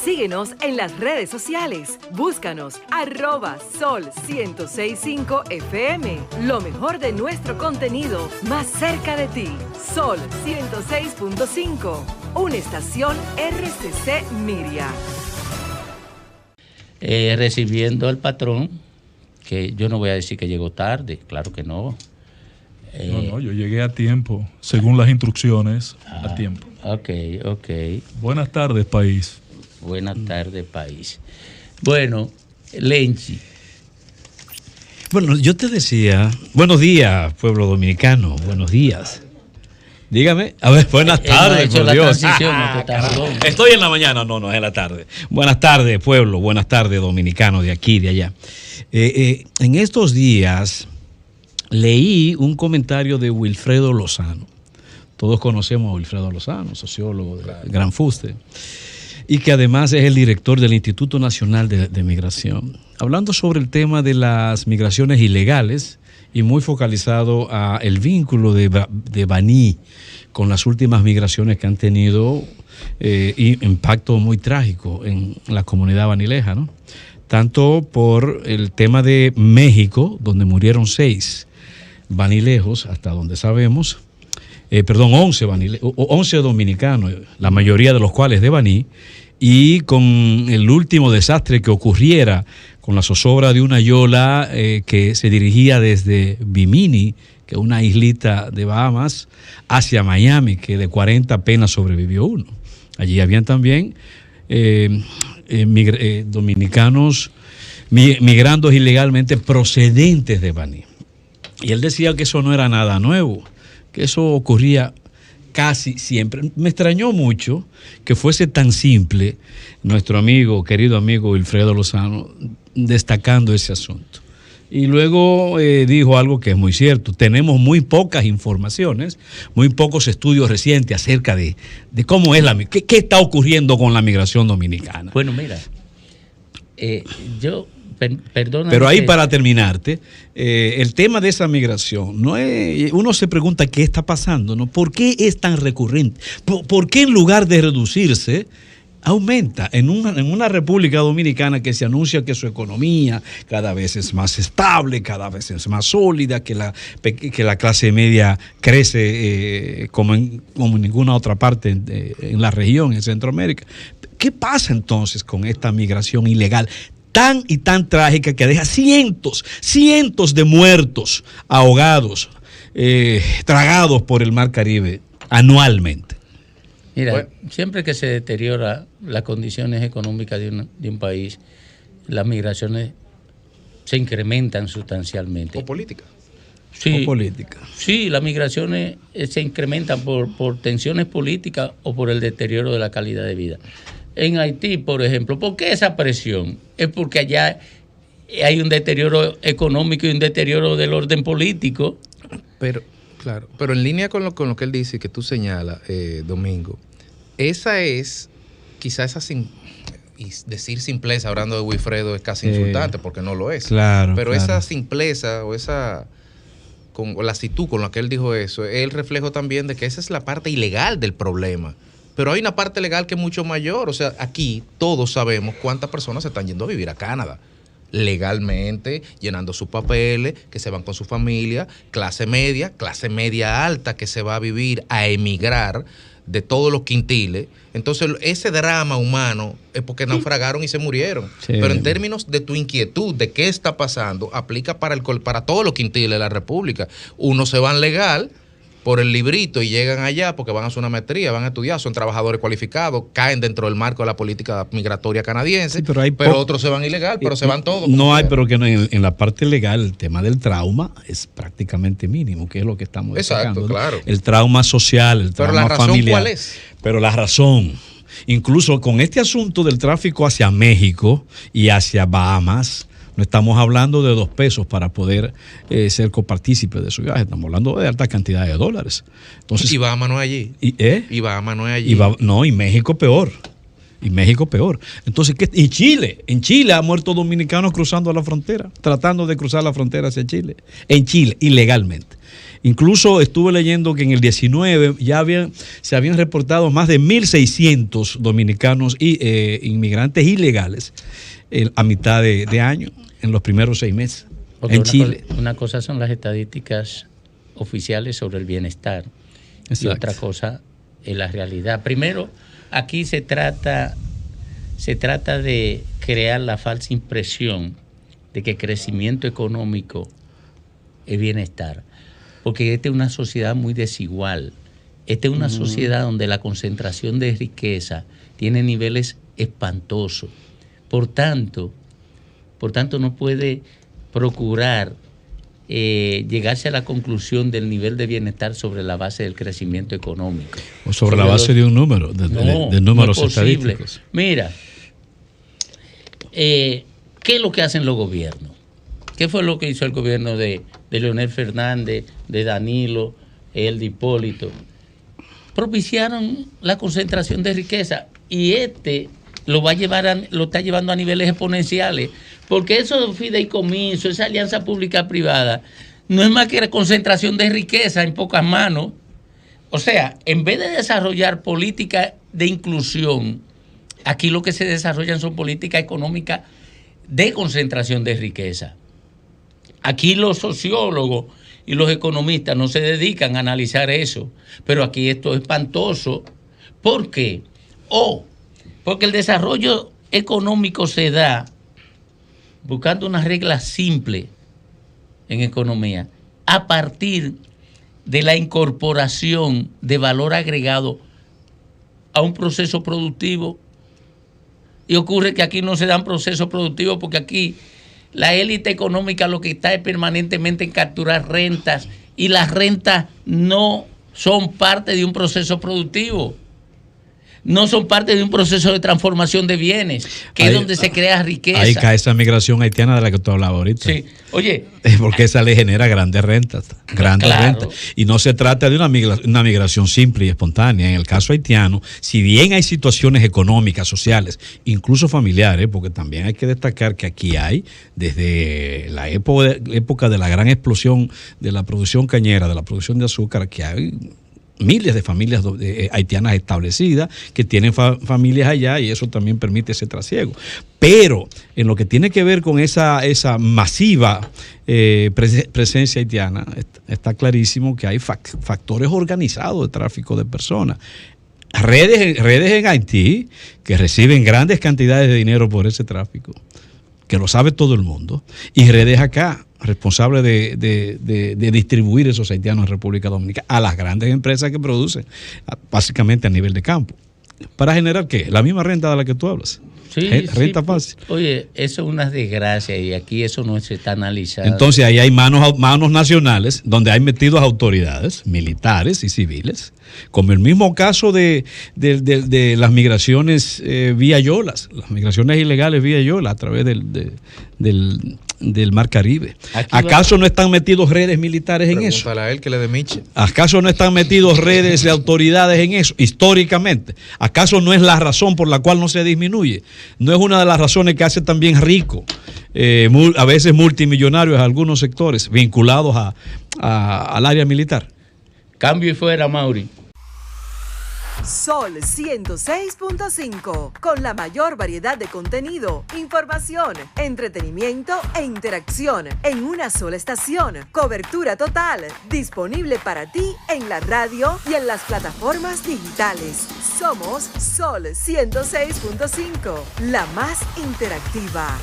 Síguenos en las redes sociales. Búscanos @Sol1065 FM. Lo mejor de nuestro contenido más cerca de ti. Sol 106.5. Una estación RCC Miria. Recibiendo al patrón, que yo no voy a decir que llegó tarde, claro que no. No, yo llegué a tiempo, según las instrucciones, a tiempo. Ok. Buenas tardes, país. Buenas tardes, país. Bueno, Lenchi. Bueno, yo te decía, buenos días, pueblo dominicano, buenos días. Dígame, a ver, buenas tardes, por Dios. Estoy en la mañana, no, es en la tarde. Buenas tardes, pueblo, buenas tardes, dominicano, de aquí, de allá. En estos días leí un comentario de Wilfredo Lozano. Todos conocemos a Wilfredo Lozano, sociólogo del Gran Fuste, y que además es el director del Instituto Nacional de Migración, hablando sobre el tema de las migraciones ilegales y muy focalizado a el vínculo de Baní con las últimas migraciones que han tenido impacto muy trágico en la comunidad banileja, ¿no? Tanto por el tema de México, donde murieron 6 banilejos, hasta donde sabemos, 11 dominicanos, la mayoría de los cuales de Baní, y con el último desastre que ocurriera con la zozobra de una yola que se dirigía desde Bimini, que es una islita de Bahamas, hacia Miami, que de 40 apenas sobrevivió uno. Allí habían también dominicanos migrando ilegalmente procedentes de Baní. Y él decía que eso no era nada nuevo, que eso ocurría casi siempre. Me extrañó mucho que fuese tan simple nuestro querido amigo Wilfredo Lozano, destacando ese asunto. Y luego dijo algo que es muy cierto. Tenemos muy pocas informaciones, muy pocos estudios recientes acerca de cómo es qué está ocurriendo con la migración dominicana. Bueno, mira, perdóname. Pero ahí para terminarte, el tema de esa migración, uno se pregunta qué está pasando, ¿no? ¿Por qué es tan recurrente? ¿Por qué en lugar de reducirse, aumenta en una República Dominicana que se anuncia que su economía cada vez es más estable, cada vez es más sólida, que la clase media crece como en ninguna otra parte en la región, en Centroamérica? ¿Qué pasa entonces con esta migración ilegal tan y tan trágica que deja cientos de muertos ahogados, tragados por el Mar Caribe anualmente? Mira, siempre que se deteriora las condiciones económicas de un país, las migraciones se incrementan sustancialmente. ¿O política? Sí, ¿O política? Sí, las migraciones se incrementan por tensiones políticas o por el deterioro de la calidad de vida. En Haití, por ejemplo, ¿por qué esa presión? Es porque allá hay un deterioro económico y un deterioro del orden político. Pero, claro, pero en línea con lo que él dice y que tú señalas, Domingo, esa es, quizás y decir simpleza, hablando de Wilfredo, es casi insultante porque no lo es. Claro. Pero esa simpleza o o la actitud con la que él dijo eso, es el reflejo también de que esa es la parte ilegal del problema. Pero hay una parte legal que es mucho mayor. O sea, aquí todos sabemos cuántas personas se están yendo a vivir a Canadá legalmente, llenando sus papeles, que se van con su familia, clase media alta, que se va a vivir, a emigrar de todos los quintiles. Entonces, ese drama humano es porque naufragaron y se murieron. Sí. Pero en términos de tu inquietud de qué está pasando, aplica para todos los quintiles de la República. Unos se van legal por el librito y llegan allá porque van a hacer una maestría, van a estudiar, son trabajadores cualificados, caen dentro del marco de la política migratoria canadiense, sí, pero otros se van ilegal, pero se van todos. Pero que en la parte legal el tema del trauma es prácticamente mínimo, que es lo que estamos destacando. Exacto, claro. El trauma social, el trauma familiar. ¿Pero la razón cuál es? Pero la razón, incluso con este asunto del tráfico hacia México y hacia Bahamas, no estamos hablando de 2 pesos para poder ser copartícipe de su viaje. Estamos hablando de altas cantidades de dólares. Entonces, y Bahamas no es allí. Y Bahamas no es allí. Y México peor. Entonces, ¿y Chile? En Chile ha muerto dominicanos cruzando la frontera, tratando de cruzar la frontera hacia Chile. En Chile, ilegalmente. Incluso estuve leyendo que en el 19 ya se habían reportado más de 1.600 dominicanos inmigrantes ilegales a mitad de año, en los primeros 6 meses. Porque en Chile. Una cosa son las estadísticas oficiales sobre el bienestar. Exacto. Y otra cosa es la realidad. Primero, aquí se trata de crear la falsa impresión de que crecimiento económico es bienestar. Porque esta es una sociedad muy desigual. Esta es una sociedad donde la concentración de riqueza tiene niveles espantosos. Por tanto, no puede procurar llegarse a la conclusión del nivel de bienestar sobre la base del crecimiento económico. O sobre la base de un número, de números no es estadísticos. Mira, ¿qué es lo que hacen los gobiernos? ¿Qué fue lo que hizo el gobierno de Leonel Fernández, de Danilo, el de Hipólito? Propiciaron la concentración de riqueza y lo está llevando a niveles exponenciales, porque eso fideicomiso, esa alianza pública-privada, no es más que la concentración de riqueza en pocas manos. O sea, en vez de desarrollar políticas de inclusión, aquí lo que se desarrollan son políticas económicas de concentración de riqueza. Aquí los sociólogos y los economistas no se dedican a analizar eso, pero aquí esto es espantoso. ¿Por qué? Porque el desarrollo económico se da buscando una regla simple en economía, a partir de la incorporación de valor agregado a un proceso productivo. Y ocurre que aquí no se dan procesos productivos porque aquí la élite económica lo que está es permanentemente en capturar rentas y las rentas no son parte de un proceso productivo. No son parte de un proceso de transformación de bienes, que es donde se crea riqueza. Ahí cae esa migración haitiana de la que tú hablabas ahorita. Sí, oye. Porque esa le genera grandes rentas. Y no se trata de una migración simple y espontánea. En el caso haitiano, si bien hay situaciones económicas, sociales, incluso familiares, porque también hay que destacar que aquí hay, desde la época de la gran explosión de la producción cañera, de la producción de azúcar, que hay miles de familias haitianas establecidas que tienen familias allá y eso también permite ese trasiego. Pero en lo que tiene que ver con esa masiva presencia haitiana, está clarísimo que hay factores organizados de tráfico de personas. Redes en Haití que reciben grandes cantidades de dinero por ese tráfico, que lo sabe todo el mundo, y redes acá responsables de distribuir esos haitianos en República Dominicana a las grandes empresas que producen, básicamente a nivel de campo. ¿Para generar qué? La misma renta de la que tú hablas. Sí, renta fácil. Oye, eso es una desgracia y aquí eso no se está analizando. Entonces ahí hay manos nacionales donde hay metidos autoridades militares y civiles, como el mismo caso de las migraciones vía Yolas, las migraciones ilegales vía Yola a través del Mar Caribe. ¿Acaso no están metidos redes militares en eso? Pregúntale a él que le dé Miche. ¿Acaso no están metidos redes de autoridades en eso, históricamente? ¿Acaso no es la razón por la cual no se disminuye? ¿No es una de las razones que hace también rico, a veces multimillonarios, a algunos sectores vinculados al área militar? Cambio y fuera, Mauri. Sol 106.5, con la mayor variedad de contenido, información, entretenimiento e interacción en una sola estación. Cobertura total, disponible para ti en la radio y en las plataformas digitales. Somos Sol 106.5, la más interactiva.